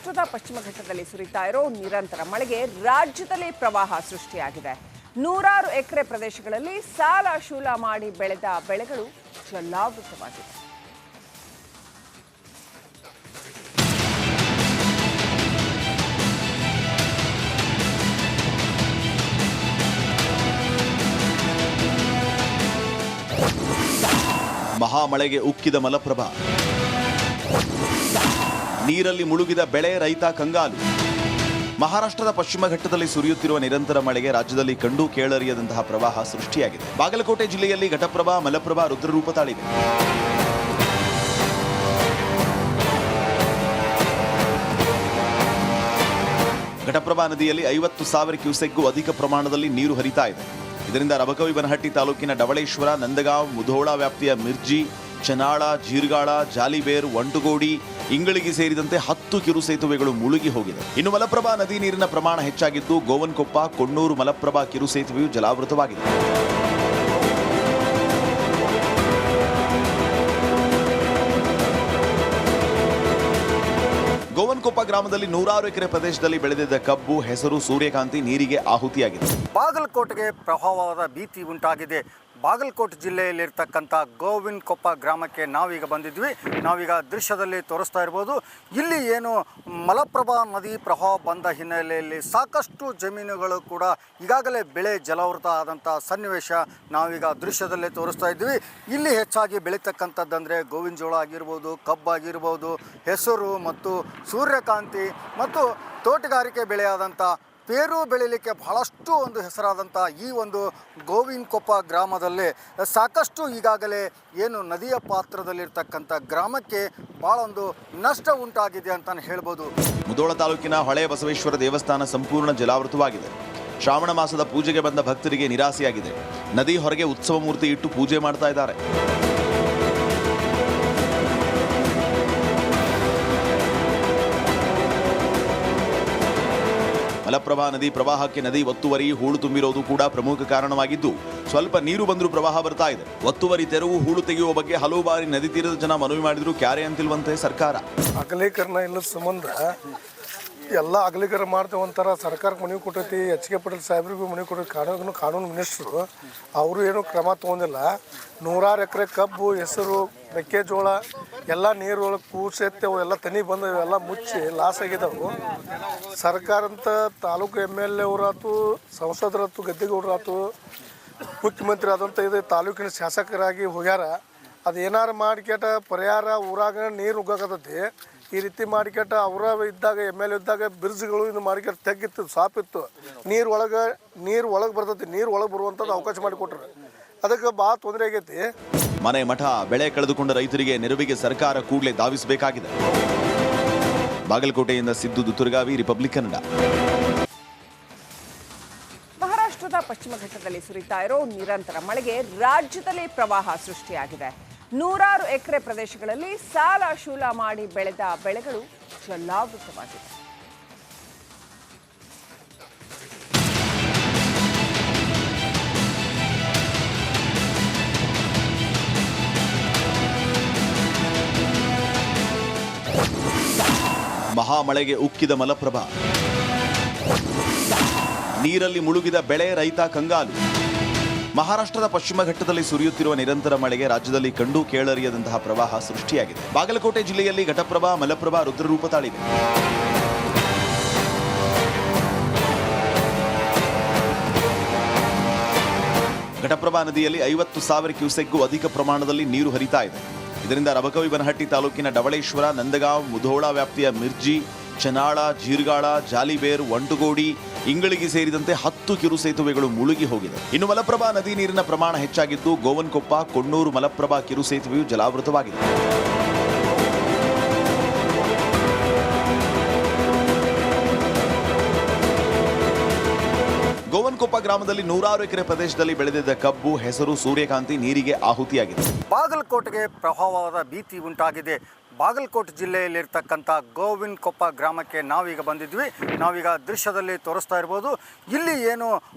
ಮಹಾರಾಷ್ಟ್ರದ ಪಶ್ಚಿಮ ಘಟ್ಟದಲ್ಲಿ ಸುರಿತಾ ಇರೋ ನಿರಂತರ ಮಳೆಗೆ ರಾಜ್ಯದಲ್ಲಿ ಪ್ರವಾಹ ಸೃಷ್ಟಿಯಾಗಿದೆ. ನೂರಾರು ಎಕರೆ ಪ್ರದೇಶಗಳಲ್ಲಿ ಸಾಲ ಶೂಲ ಮಾಡಿ ಬೆಳೆದ ಬೆಳೆಗಳು ಜಲಾವೃತವಾಗಿವೆ. ಮಹಾಮಳೆಗೆ ಉಕ್ಕಿದ ಮಲಪ್ರಭಾ, ನೀರಲ್ಲಿ ಮುಳುಗಿದ ಬೆಳೆ ರೈತ ಕಂಗಾಲು. ಮಹಾರಾಷ್ಟ್ರದ ಪಶ್ಚಿಮ ಘಟ್ಟದಲ್ಲಿ ಸುರಿಯುತ್ತಿರುವ ನಿರಂತರ ಮಳೆಗೆ ರಾಜ್ಯದಲ್ಲಿ ಕಂಡು ಕೇಳರಿಯದಂತಹ ಪ್ರವಾಹ ಸೃಷ್ಟಿಯಾಗಿದೆ. ಬಾಗಲಕೋಟೆ ಜಿಲ್ಲೆಯಲ್ಲಿ ಘಟಪ್ರಭಾ, ಮಲಪ್ರಭಾ ರುದ್ರರೂಪ ತಾಳಿದೆ. ಘಟಪ್ರಭಾ ನದಿಯಲ್ಲಿ 50,000 ಕ್ಯೂಸೆಕ್ಗೂ ಅಧಿಕ ಪ್ರಮಾಣದಲ್ಲಿ ನೀರು ಹರಿತಾ ಇದೆ. ಇದರಿಂದ ರಬಕವಿಬನಹಟ್ಟಿ ತಾಲೂಕಿನ ಡವಳೇಶ್ವರ, ನಂದಗಾಂವ್, ಮುಧೋಳ ವ್ಯಾಪ್ತಿಯ ಮಿರ್ಜಿ, ಚನಾಳ, ಜೀರ್ಗಾಳ, ಜಾಲಿಬೇರ್, ವಂಟುಗೋಡಿ, ಇಂಗಳಿಗೆ ಸೇರಿದಂತೆ 10 ಕಿರು ಸೇತುವೆಗಳು ಮುಳುಗಿ ಹೋಗಿದೆ. ಇನ್ನು ಮಲಪ್ರಭಾ ನದಿ ನೀರಿನ ಪ್ರಮಾಣ ಹೆಚ್ಚಾಗಿದ್ದು ಗೋವನ್ಕೊಪ್ಪ, ಕೊಣ್ಣೂರು ಮಲಪ್ರಭಾ ಕಿರು ಸೇತುವೆಯು ಜಲಾವೃತವಾಗಿದೆ. ಗೋವನ್ಕೊಪ್ಪ ಗ್ರಾಮದಲ್ಲಿ ನೂರಾರು ಎಕರೆ ಪ್ರದೇಶದಲ್ಲಿ ಬೆಳೆದಿದ್ದ ಕಬ್ಬು, ಹೆಸರು, ಸೂರ್ಯಕಾಂತಿ ನೀರಿಗೆ ಆಹುತಿಯಾಗಿದೆ. ಬಾಗಲಕೋಟೆಗೆ ಪ್ರವಾಹದ ಭೀತಿ ಉಂಟಾಗಿದೆ. ಬಾಗಲಕೋಟೆ ಜಿಲ್ಲೆಯಲ್ಲಿರ್ತಕ್ಕಂಥ ಗೋವಿನಕೊಪ್ಪ ಗ್ರಾಮಕ್ಕೆ ನಾವೀಗ ಬಂದಿದ್ವಿ. ನಾವೀಗ ದೃಶ್ಯದಲ್ಲಿ ತೋರಿಸ್ತಾ ಇರ್ಬೋದು. ಇಲ್ಲಿ ಏನು ಮಲಪ್ರಭಾ ನದಿ ಪ್ರವಾಹ ಬಂದ ಹಿನ್ನೆಲೆಯಲ್ಲಿ ಸಾಕಷ್ಟು ಜಮೀನುಗಳು ಕೂಡ ಈಗಾಗಲೇ ಬೆಳೆ ಜಲಾವೃತ ಆದಂಥ ಸನ್ನಿವೇಶ ನಾವೀಗ ದೃಶ್ಯದಲ್ಲೇ ತೋರಿಸ್ತಾ ಇದ್ವಿ. ಇಲ್ಲಿ ಹೆಚ್ಚಾಗಿ ಬೆಳೀತಕ್ಕಂಥದ್ದಂದರೆ ಗೋವಿನ ಜೋಳ ಆಗಿರ್ಬೋದು, ಕಬ್ಬಾಗಿರ್ಬೋದು, ಹೆಸರು ಮತ್ತು ಸೂರ್ಯಕಾಂತಿ ಮತ್ತು ತೋಟಗಾರಿಕೆ ಬೆಳೆಯಾದಂಥ ಪೇರು ಬೆಳೀಲಿಕ್ಕೆ ಬಹಳಷ್ಟು ಒಂದು ಹೆಸರಾದಂಥ ಈ ಒಂದು ಗೋವಿನಕೊಪ್ಪ ಗ್ರಾಮದಲ್ಲಿ ಸಾಕಷ್ಟು ಈಗಾಗಲೇ ಏನು ನದಿಯ ಪಾತ್ರದಲ್ಲಿರ್ತಕ್ಕಂಥ ಗ್ರಾಮಕ್ಕೆ ಭಾಳ ಒಂದು ನಷ್ಟ ಉಂಟಾಗಿದೆ ಅಂತಲೇ ಹೇಳ್ಬೋದು. ಮುಧೋಳ ತಾಲೂಕಿನ ಹೊಳೆ ಬಸವೇಶ್ವರ ದೇವಸ್ಥಾನ ಸಂಪೂರ್ಣ ಜಲಾವೃತವಾಗಿದೆ. ಶ್ರಾವಣ ಮಾಸದ ಪೂಜೆಗೆ ಬಂದ ಭಕ್ತರಿಗೆ ನಿರಾಸೆಯಾಗಿದೆ. ನದಿ ಹೊರಗೆ ಉತ್ಸವ ಮೂರ್ತಿ ಇಟ್ಟು ಪೂಜೆ ಮಾಡ್ತಾ ಇದ್ದಾರೆ. ಮಲಪ್ರಭಾ ನದಿ ಪ್ರವಾಹಕ್ಕೆ ನದಿ ಒತ್ತುವರಿ, ಹೂಳು ತುಂಬಿರೋದು ಕೂಡ ಪ್ರಮುಖ ಕಾರಣವಾಗಿದ್ದು ಸ್ವಲ್ಪ ನೀರು ಬಂದರೂ ಪ್ರವಾಹ ಬರ್ತಾ ಇದೆ. ಒತ್ತುವರಿ ತೆರವು, ಹೂಳು ತೆಗೆಯುವ ಬಗ್ಗೆ ಹಲವು ಬಾರಿ ನದಿ ತೀರದ ಜನ ಮನವಿ ಮಾಡಿದ್ರು, ಕ್ಯಾರೆ ಅಂತಿಲ್ವಂತೆ ಸರ್ಕಾರ. ಅಗಲೀಕರಣ ಇಲ್ಲದ ಸಂಬಂಧ ಎಲ್ಲ ಅಗಲೀಕರಣ ಮಾಡ್ತೇವೆ ಅಂತಾರೆ. ಸರ್ಕಾರಕ್ಕೆ ಮನವಿ ಕೊಟ್ಟೈತಿ, H.K. ಪಾಟೀಲ್ ಸಾಹೇಬ್ರಿಗೂ ಮನವಿ ಕೊಟ್ಟೈತಿ. ಕಾನೂನು ಮಿನಿಸ್ಟ್ರು ಅವರು ಏನೂ ಕ್ರಮ ತೊಗೊಂಡಿಲ್ಲ. ನೂರಾರು ಎಕರೆ ಕಬ್ಬು, ಹೆಸರು, ಮೆಕ್ಕೆಜೋಳ ಎಲ್ಲ ನೀರು ಒಳಗೆ ಕೂಸೆತ್ತವು, ಎಲ್ಲ ತನಿ ಬಂದವು, ಎಲ್ಲ ಮುಚ್ಚಿ ಲಾಸ್ ಆಗಿದ್ದವು. ಸರ್ಕಾರ ಅಂತ ತಾಲೂಕು MLA ಅವರಾತು, ಸಂಸದರಾತು, ಗದ್ದಿಗೌಡರಾತು, ಮುಖ್ಯಮಂತ್ರಿ ಆದಂಥ ಇದು ತಾಲೂಕಿನ ಶಾಸಕರಾಗಿ ಹೋಗ್ಯಾರ. ಅದು ಏನಾರು ಮಾಡಿಕೆಟ ಪರಿಹಾರ ಊರಾಗ ನೀರು ಉಗ್ಗಾಕತ್ತೈತಿ. ಈ ರೀತಿ ಮಾಡಿಕೆಟ ಅವರ ಇದ್ದಾಗ MLA ಇದ್ದಾಗ ಬ್ರಿಡ್ಜ್ಗಳು ಇದು ಮಾಡಿಕೆಟ್ ತೆಗ್ಗಿತ್ತು, ಸಾಪಿತ್ತು. ನೀರು ಒಳಗೆ ಬರ್ತೈತಿ. ನೀರು ಒಳಗೆ ಬರುವಂಥದ್ದು ಅವಕಾಶ ಮಾಡಿಕೊಟ್ರೆ ಅದಕ್ಕೆ ಭಾಳ ತೊಂದರೆ ಆಗೈತಿ. ಮನೆ ಮಠ ಬೆಳೆ ಕಳೆದುಕೊಂಡ ರೈತರಿಗೆ ನೆರವಿಗೆ ಸರ್ಕಾರ ಕೂಡಲೇ ಧಾವಿಸಬೇಕಾಗಿದೆ. ಬಾಗಲಕೋಟೆಯಿಂದ ಸಿದ್ದು ದುತ್ತುರ್ಗಾವಿ, ರಿಪಬ್ಲಿಕ್ ಕನ್ನಡ. ಮಹಾರಾಷ್ಟ್ರದ ಪಶ್ಚಿಮ ಘಟ್ಟದಲ್ಲಿ ಸುರಿತಾ ಇರೋ ನಿರಂತರ ಮಳೆಗೆ ರಾಜ್ಯದಲ್ಲಿ ಪ್ರವಾಹ ಸೃಷ್ಟಿಯಾಗಿದೆ. ನೂರಾರು ಎಕರೆ ಪ್ರದೇಶಗಳಲ್ಲಿ ಸಾಲ ಶೂಲ ಮಾಡಿ ಬೆಳೆದ ಬೆಳೆಗಳು ಜಲಾವೃತವಾಗಿವೆ. ಮಹಾಮಳೆಗೆ ಉಕ್ಕಿದ ಮಲಪ್ರಭಾ, ನೀರಲ್ಲಿ ಮುಳುಗಿದ ಬೆಳೆ ರೈತ ಕಂಗಾಲು. ಮಹಾರಾಷ್ಟ್ರದ ಪಶ್ಚಿಮ ಘಟ್ಟದಲ್ಲಿ ಸುರಿಯುತ್ತಿರುವ ನಿರಂತರ ಮಳೆಗೆ ರಾಜ್ಯದಲ್ಲಿ ಕಂಡು ಕೇಳರಿಯದಂತಹ ಪ್ರವಾಹ ಸೃಷ್ಟಿಯಾಗಿದೆ. ಬಾಗಲಕೋಟೆ ಜಿಲ್ಲೆಯಲ್ಲಿ ಘಟಪ್ರಭಾ, ಮಲಪ್ರಭಾ ರುದ್ರರೂಪ ತಾಳಿದೆ. ಘಟಪ್ರಭಾ ನದಿಯಲ್ಲಿ 50,000 ಕ್ಯೂಸೆಕ್ಗೂ ಅಧಿಕ ಪ್ರಮಾಣದಲ್ಲಿ ನೀರು ಹರಿತಾ ಇದೆ. ಇದರಿಂದ ರಬಕವಿಬನಹಟ್ಟಿ ತಾಲೂಕಿನ ಡವಳೇಶ್ವರ, ನಂದಗಾಂವ್, ಮುಧೋಳ ವ್ಯಾಪ್ತಿಯ ಮಿರ್ಜಿ, ಚನಾಳ, ಜೀರ್ಗಾಳ, ಜಾಲಿಬೇರ್, ವಂಟುಗೋಡಿ, ಇಂಗಳಿಗೆ ಸೇರಿದಂತೆ 10 ಕಿರು ಸೇತುವೆಗಳು ಮುಳುಗಿ ಹೋಗಿದೆ. ಇನ್ನು ಮಲಪ್ರಭಾ ನದಿ ನೀರಿನ ಪ್ರಮಾಣ ಹೆಚ್ಚಾಗಿದ್ದು ಗೋವನ್ಕೊಪ್ಪ, ಕೊಣ್ಣೂರು ಮಲಪ್ರಭಾ ಕಿರು ಸೇತುವೆಯು ಜಲಾವೃತವಾಗಿದೆ. ಗೋವನ್ಕೊಪ್ಪ ಗ್ರಾಮದಲ್ಲಿ ನೂರಾರು ಎಕರೆ ಪ್ರದೇಶದಲ್ಲಿ ಬೆಳೆದಿದ್ದ ಕಬ್ಬು, ಹೆಸರು, ಸೂರ್ಯಕಾಂತಿ ನೀರಿಗೆ ಆಹುತಿಯಾಗಿದೆ. ಬಾಗಲಕೋಟೆಗೆ ಪ್ರವಾಹದ ಭೀತಿ ಉಂಟಾಗಿದೆ. ಬಾಗಲಕೋಟೆ ಜಿಲ್ಲೆಯಲ್ಲಿರ್ತಕ್ಕಂಥ ಗೋವಿನಕೊಪ್ಪ ಗ್ರಾಮಕ್ಕೆ ನಾವೀಗ ಬಂದಿದ್ವಿ. ನಾವೀಗ ದೃಶ್ಯದಲ್ಲಿ ತೋರಿಸ್ತಾ ಇರ್ಬೋದು. ಇಲ್ಲಿ ಏನು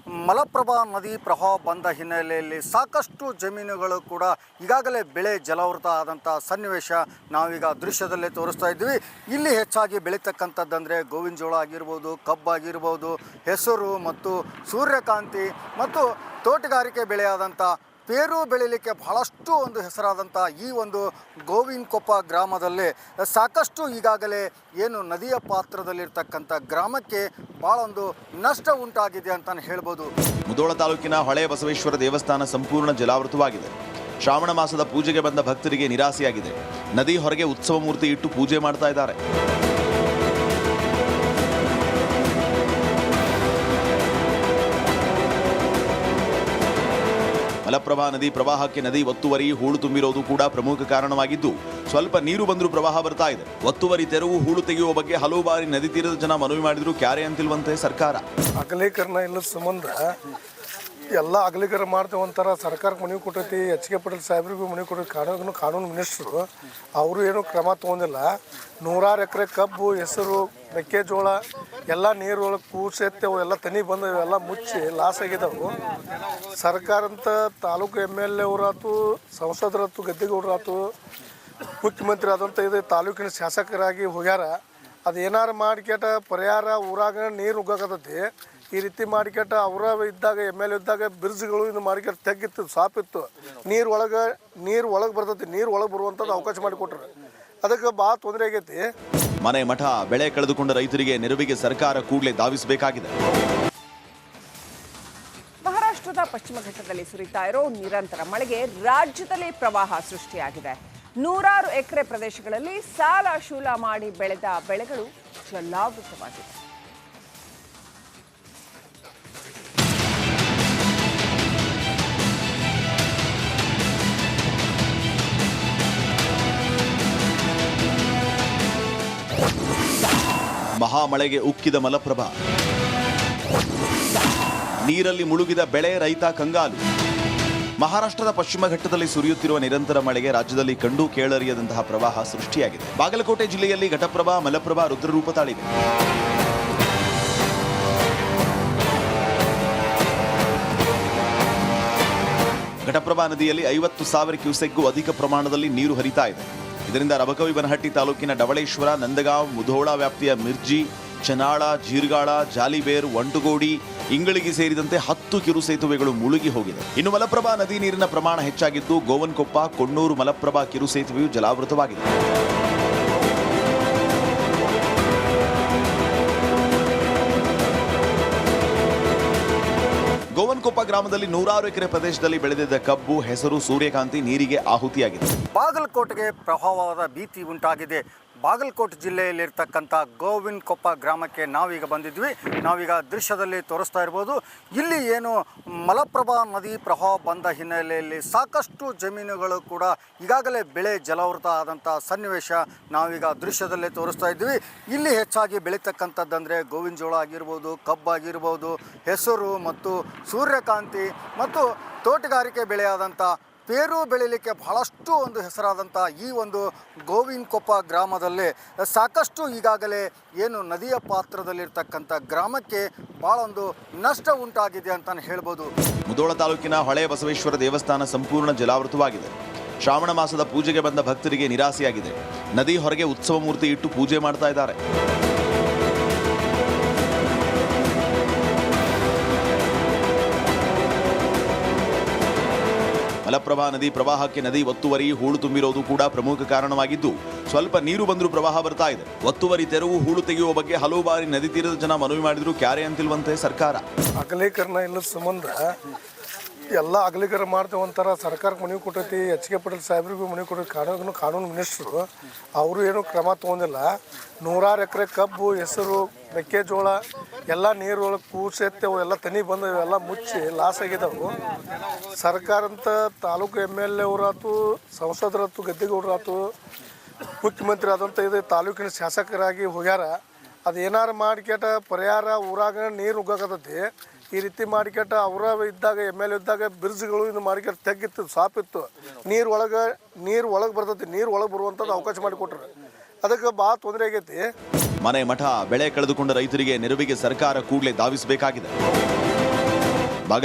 ಮಲಪ್ರಭಾ ನದಿ ಪ್ರವಾಹ ಬಂದ ಹಿನ್ನೆಲೆಯಲ್ಲಿ ಸಾಕಷ್ಟು ಜಮೀನುಗಳು ಕೂಡ ಈಗಾಗಲೇ ಬೆಳೆ ಜಲಾವೃತ ಆದಂಥ ಸನ್ನಿವೇಶ ನಾವೀಗ ದೃಶ್ಯದಲ್ಲೇ ತೋರಿಸ್ತಾ ಇದ್ವಿ. ಇಲ್ಲಿ ಹೆಚ್ಚಾಗಿ ಬೆಳೀತಕ್ಕಂಥದ್ದಂದರೆ ಗೋವಿನ ಜೋಳ ಆಗಿರ್ಬೋದು, ಕಬ್ಬಾಗಿರ್ಬೋದು, ಹೆಸರು ಮತ್ತು ಸೂರ್ಯಕಾಂತಿ ಮತ್ತು ತೋಟಗಾರಿಕೆ ಬೆಳೆಯಾದಂಥ ಪೇರು ಬೆಳೀಲಿಕ್ಕೆ ಬಹಳಷ್ಟು ಒಂದು ಹೆಸರಾದಂಥ ಈ ಒಂದು ಗೋವಿನಕೊಪ್ಪ ಗ್ರಾಮದಲ್ಲಿ ಸಾಕಷ್ಟು ಈಗಾಗಲೇ ಏನು ನದಿಯ ಪಾತ್ರದಲ್ಲಿರ್ತಕ್ಕಂಥ ಗ್ರಾಮಕ್ಕೆ ಭಾಳ ಒಂದು ನಷ್ಟ ಉಂಟಾಗಿದೆ ಅಂತಲೇ ಹೇಳ್ಬೋದು. ಮುಧೋಳ ತಾಲೂಕಿನ ಹೊಳೆ ಬಸವೇಶ್ವರ ದೇವಸ್ಥಾನ ಸಂಪೂರ್ಣ ಜಲಾವೃತವಾಗಿದೆ. ಶ್ರಾವಣ ಮಾಸದ ಪೂಜೆಗೆ ಬಂದ ಭಕ್ತರಿಗೆ ನಿರಾಸೆಯಾಗಿದೆ. ನದಿ ಹೊರಗೆ ಉತ್ಸವ ಮೂರ್ತಿ ಇಟ್ಟು ಪೂಜೆ ಮಾಡ್ತಾ ಇದ್ದಾರೆ. ಮಲಪ್ರಭಾ ನದಿ ಪ್ರವಾಹಕ್ಕೆ ನದಿ ಒತ್ತುವರಿ ಹೂಳು ತುಂಬಿರೋದು ಕೂಡ ಪ್ರಮುಖ ಕಾರಣವಾಗಿದ್ದು, ಸ್ವಲ್ಪ ನೀರು ಬಂದರೂ ಪ್ರವಾಹ ಬರ್ತಾ ಇದೆ. ಒತ್ತುವರಿ ತೆರವು ಹೂಳು ತೆಗೆಯುವ ಬಗ್ಗೆ ಹಲವು ಬಾರಿ ನದಿ ತೀರದ ಜನ ಮನವಿ ಮಾಡಿದ್ರು, ಕ್ಯಾರೆ ಅಂತಿಲ್ವಂತೆ ಸರ್ಕಾರ. ಅಗಲೀಕರಣ ಇಲ್ಲದ ಸಂಬಂಧ ಎಲ್ಲ ಅಗಲೀಕರಣ ಮಾಡ್ತೇವೆ ಒಂಥರ ಸರ್ಕಾರಕ್ಕೆ ಮನವಿ ಕೊಟ್ಟೈತಿ. ಎಚ್ ಕೆ ಪಾಟೀಲ್ ಸಾಹೇಬ್ರಿಗೂ ಮನವಿ ಕೊಟ್ಟೈತಿ. ಕಾನೂನು ಮಿನಿಸ್ಟ್ರು ಅವರು ಏನೂ ಕ್ರಮ ತೊಗೊಂಡಿಲ್ಲ. 100 ಎಕರೆ ಕಬ್ಬು, ಹೆಸರು, ಮೆಕ್ಕೆಜೋಳ ಎಲ್ಲ ನೀರು ಒಳಗೆ ಕೂಸೆತ್ತೆ ಅವೆಲ್ಲ ತನಿ ಬಂದವು, ಎಲ್ಲ ಮುಚ್ಚಿ ಲಾಸ್ ಆಗಿದ್ದಾವೆ. ಸರ್ಕಾರ ಅಂತ ತಾಲೂಕು MLA ಅವರಾತು, ಸಂಸದರಾತು, ಗದ್ದಿಗೌಡರಾತು, ಮುಖ್ಯಮಂತ್ರಿ ಆದಂಥ ಇದು ತಾಲೂಕಿನ ಶಾಸಕರಾಗಿ ಹೋಗ್ಯಾರ. ಅದು ಏನಾರು ಮಾಡಿಕೆಟ ಪರಿಹಾರ ಊರಾಗ ನೀರು ಉಗ್ಗಾಕತ್ತೈತಿ. ಈ ರೀತಿ ಮಾಡಿಕೆಟ ಅವರ ಇದ್ದಾಗ MLA ಇದ್ದಾಗ ಬ್ರಿಡ್ಜ್ಗಳು ಇದು ಮಾಡಿಕೆಟ ತೆಗ್ಗಿತ್ತು, ಸಾಪಿತ್ತು. ನೀರು ಒಳಗೆ ಬರ್ತೈತಿ. ನೀರು ಒಳಗೆ ಬರುವಂಥದ್ದು ಅವಕಾಶ ಮಾಡಿಕೊಟ್ರು. ಅದಕ್ಕೆ ಭಾಳ ತೊಂದರೆ ಆಗೈತಿ. ಮನೆ ಮಠ ಬೆಳೆ ಕಳೆದುಕೊಂಡ ರೈತರಿಗೆ ನೆರವಿಗೆ ಸರ್ಕಾರ ಕೂಡಲೇ ಧಾವಿಸಬೇಕಾಗಿದೆ. ಮಹಾರಾಷ್ಟ್ರದ ಪಶ್ಚಿಮ ಘಟ್ಟದಲ್ಲಿ ಸುರಿತಾ ಇರೋ ನಿರಂತರ ಮಳೆಗೆ ರಾಜ್ಯದಲ್ಲಿ ಪ್ರವಾಹ ಸೃಷ್ಟಿಯಾಗಿದೆ. 100 ಎಕರೆ ಪ್ರದೇಶಗಳಲ್ಲಿ ಸಾಲ ಶೂಲ ಮಾಡಿ ಬೆಳೆದ ಬೆಳೆಗಳು ಜಲಾವೃತವಾಗಿವೆ. ಮಹಾಮಳೆಗೆ ಉಕ್ಕಿದ ಮಲಪ್ರಭಾ, ನೀರಲ್ಲಿ ಮುಳುಗಿದ ಬೆಳೆ, ರೈತ ಕಂಗಾಲು. ಮಹಾರಾಷ್ಟ್ರದ ಪಶ್ಚಿಮ ಘಟ್ಟದಲ್ಲಿ ಸುರಿಯುತ್ತಿರುವ ನಿರಂತರ ಮಳೆಗೆ ರಾಜ್ಯದಲ್ಲಿ ಕಂಡು ಕೇಳರಿಯದಂತಹ ಪ್ರವಾಹ ಸೃಷ್ಟಿಯಾಗಿದೆ. ಬಾಗಲಕೋಟೆ ಜಿಲ್ಲೆಯಲ್ಲಿ ಘಟಪ್ರಭಾ, ಮಲಪ್ರಭಾ ರುದ್ರರೂಪ ತಾಳಿವೆ. ಘಟಪ್ರಭಾ ನದಿಯಲ್ಲಿ 50,000 ಕ್ಯೂಸೆಕ್ಗೂ ಅಧಿಕ ಪ್ರಮಾಣದಲ್ಲಿ ನೀರು ಹರಿತಾ ಇದೆ. ಇದರಿಂದ ರಬಕವಿಬನಹಟ್ಟಿ ತಾಲೂಕಿನ ಡವಳೇಶ್ವರ, ನಂದಗಾಂವ್, ಮುಧೋಳ ವ್ಯಾಪ್ತಿಯ ಮಿರ್ಜಿ, ಚನಾಳ, ಜೀರ್ಗಾಳ, ಜಾಲಿಬೇರ್, ವಂಟುಗೋಡಿ, ಇಂಗಳಿಗೆ ಸೇರಿದಂತೆ 10 ಕಿರು ಸೇತುವೆಗಳು ಮುಳುಗಿ ಹೋಗಿದೆ. ಇನ್ನು ಮಲಪ್ರಭಾ ನದಿ ನೀರಿನ ಪ್ರಮಾಣ ಹೆಚ್ಚಾಗಿದ್ದು, ಗೋವನ್ಕೊಪ್ಪ, ಕೊಣ್ಣೂರು ಮಲಪ್ರಭಾ ಕಿರು ಸೇತುವೆಯು ಜಲಾವೃತವಾಗಿದೆ. ಗೋವನ್ಕೊಪ್ಪ ಗ್ರಾಮದಲ್ಲಿ 100 ಎಕರೆ ಪ್ರದೇಶದಲ್ಲಿ ಬೆಳೆದಿದ್ದ ಕಬ್ಬು, ಹೆಸರು, ಸೂರ್ಯಕಾಂತಿ ನೀರಿಗೆ ಆಹುತಿಯಾಗಿದೆ. ಬಾಗಲಕೋಟೆಗೆ ಪ್ರವಾಹದ ಭೀತಿ ಉಂಟಾಗಿದೆ. ಬಾಗಲಕೋಟೆ ಜಿಲ್ಲೆಯಲ್ಲಿರ್ತಕ್ಕಂಥ ಗೋವಿನಕೊಪ್ಪ ಗ್ರಾಮಕ್ಕೆ ನಾವೀಗ ಬಂದಿದ್ವಿ. ನಾವೀಗ ದೃಶ್ಯದಲ್ಲಿ ತೋರಿಸ್ತಾ ಇರ್ಬೋದು. ಇಲ್ಲಿ ಏನು ಮಲಪ್ರಭಾ ನದಿ ಪ್ರವಾಹ ಬಂದ ಹಿನ್ನೆಲೆಯಲ್ಲಿ ಸಾಕಷ್ಟು ಜಮೀನುಗಳು ಕೂಡ ಈಗಾಗಲೇ ಬೆಳೆ ಜಲಾವೃತ ಆದಂಥ ಸನ್ನಿವೇಶ ನಾವೀಗ ದೃಶ್ಯದಲ್ಲೇ ತೋರಿಸ್ತಾ ಇದ್ವಿ. ಇಲ್ಲಿ ಹೆಚ್ಚಾಗಿ ಬೆಳೀತಕ್ಕಂಥದ್ದಂದರೆ ಗೋವಿನ ಜೋಳ ಆಗಿರ್ಬೋದು, ಕಬ್ಬಾಗಿರ್ಬೋದು, ಹೆಸರು ಮತ್ತು ಸೂರ್ಯಕಾಂತಿ ಮತ್ತು ತೋಟಗಾರಿಕೆ ಬೆಳೆಯಾದಂಥ ಪೇರು ಬೆಳೀಲಿಕ್ಕೆ ಬಹಳಷ್ಟು ಒಂದು ಹೆಸರಾದಂಥ ಈ ಒಂದು ಗೋವಿನಕೊಪ್ಪ ಗ್ರಾಮದಲ್ಲಿ ಸಾಕಷ್ಟು ಈಗಾಗಲೇ ಏನು ನದಿಯ ಪಾತ್ರದಲ್ಲಿರ್ತಕ್ಕಂಥ ಗ್ರಾಮಕ್ಕೆ ಭಾಳ ಒಂದು ನಷ್ಟ ಉಂಟಾಗಿದೆ ಅಂತಲೇ ಹೇಳ್ಬೋದು. ಮುಧೋಳ ತಾಲೂಕಿನ ಹೊಳೆ ಬಸವೇಶ್ವರ ದೇವಸ್ಥಾನ ಸಂಪೂರ್ಣ ಜಲಾವೃತವಾಗಿದೆ. ಶ್ರಾವಣ ಮಾಸದ ಪೂಜೆಗೆ ಬಂದ ಭಕ್ತರಿಗೆ ನಿರಾಸೆಯಾಗಿದೆ. ನದಿ ಹೊರಗೆ ಉತ್ಸವ ಮೂರ್ತಿ ಇಟ್ಟು ಪೂಜೆ ಮಾಡ್ತಾ ಇದ್ದಾರೆ. ಮಲಪ್ರಭಾ ನದಿ ಪ್ರವಾಹಕ್ಕೆ ನದಿ ಒತ್ತುವರಿ ಹೂಳು ತುಂಬಿರೋದು ಕೂಡ ಪ್ರಮುಖ ಕಾರಣವಾಗಿದ್ದು, ಸ್ವಲ್ಪ ನೀರು ಬಂದರೂ ಪ್ರವಾಹ ಬರ್ತಾ ಇದೆ. ಒತ್ತುವರಿ ತೆರವು ಹೂಳು ತೆಗೆಯುವ ಬಗ್ಗೆ ಹಲವು ಬಾರಿ ನದಿ ತೀರದ ಜನ ಮನವಿ ಮಾಡಿದ್ರು, ಕ್ಯಾರೆ ಅಂತಿಲ್ವಂತೆ ಸರ್ಕಾರ. ಅಗಲೀಕರಣ ಇಲ್ಲದ ಸಂಬಂಧ ಎಲ್ಲ ಅಗಲೀಕರಣ ಮಾಡ್ತೇವೆ ಒಂಥರ ಸರ್ಕಾರಕ್ಕೆ ಮನವಿ ಕೊಟ್ಟೈತಿ. ಎಚ್ ಕೆ ಪಾಟೀಲ್ ಸಾಹೇಬ್ರಿಗೂ ಮನವಿ ಕೊಟ್ಟೈತಿ. ಕಾನೂನು ಮಿನಿಸ್ಟ್ರು ಅವರು ಏನೂ ಕ್ರಮ ತೊಗೊಂಡಿಲ್ಲ. 100 ಎಕರೆ ಕಬ್ಬು, ಹೆಸರು, ಮೆಕ್ಕೆಜೋಳ ಎಲ್ಲ ನೀರು ಒಳಗೆ ಕೂಸೆತ್ತೆ ಅವೆಲ್ಲ ತನಿ ಬಂದವು, ಎಲ್ಲ ಮುಚ್ಚಿ ಲಾಸ್ ಆಗಿದ್ದಾವೆ. ಸರ್ಕಾರ ಅಂತ ತಾಲೂಕು MLA ಅವರಾತು, ಸಂಸದರಾತು, ಗದ್ದಿಗೌಡರಾತು, ಮುಖ್ಯಮಂತ್ರಿ ಆದಂಥ ಇದು ತಾಲೂಕಿನ ಶಾಸಕರಾಗಿ ಹೋಗ್ಯಾರ. ಅದು ಏನಾರು ಮಾಡಿಕೆಟ ಪರಿಹಾರ ಊರಾಗ ನೀರು ಉಗ್ಗಾಕತ್ತೈತಿ. ಈ ರೀತಿ ಮಾಡಿಕೆಟ್ಟ ಅವರ ಇದ್ದಾಗ MLA ಇದ್ದಾಗ ಬ್ರಿಡ್ಜ್ಗಳು ಇದು ಮಾಡಿಕೆಟ್ಟ ತೆಗ್ಗಿತ್ತು, ಸಾಪಿತ್ತು, ನೀರು ಒಳಗೆ ಬರ್ತೈತಿ, ನೀರು ಒಳಗೆ ಬರುವಂಥದ್ದು ಅವಕಾಶ ಮಾಡಿಕೊಟ್ರು. ಅದಕ್ಕೆ ಭಾಳ ತೊಂದರೆ ಆಗೈತಿ. ಮನೆ ಮಠ ಬೆಳೆ ಕಳೆದುಕೊಂಡ ರೈತರಿಗೆ ನೆರವಿಗೆ ಸರ್ಕಾರ ಕೂಡಲೇ ಧಾವಿಸಬೇಕಾಗಿದೆ.